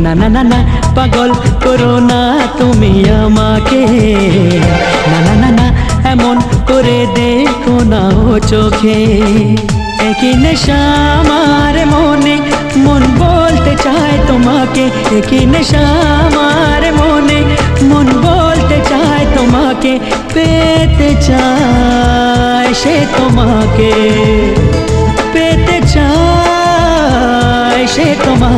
না না না না পাগল করো না তুমি আমাকে, না না না না এমন করে দেখো না ও চোখে। একই নেশা আমার মনে, মন বলতে চায় তোমাকে, একই নেশা আমার মনে, মন বলতে চায় তোমাকে, পেতে চায় সে তোমাকে, পেতে চায় সে তোমাকে।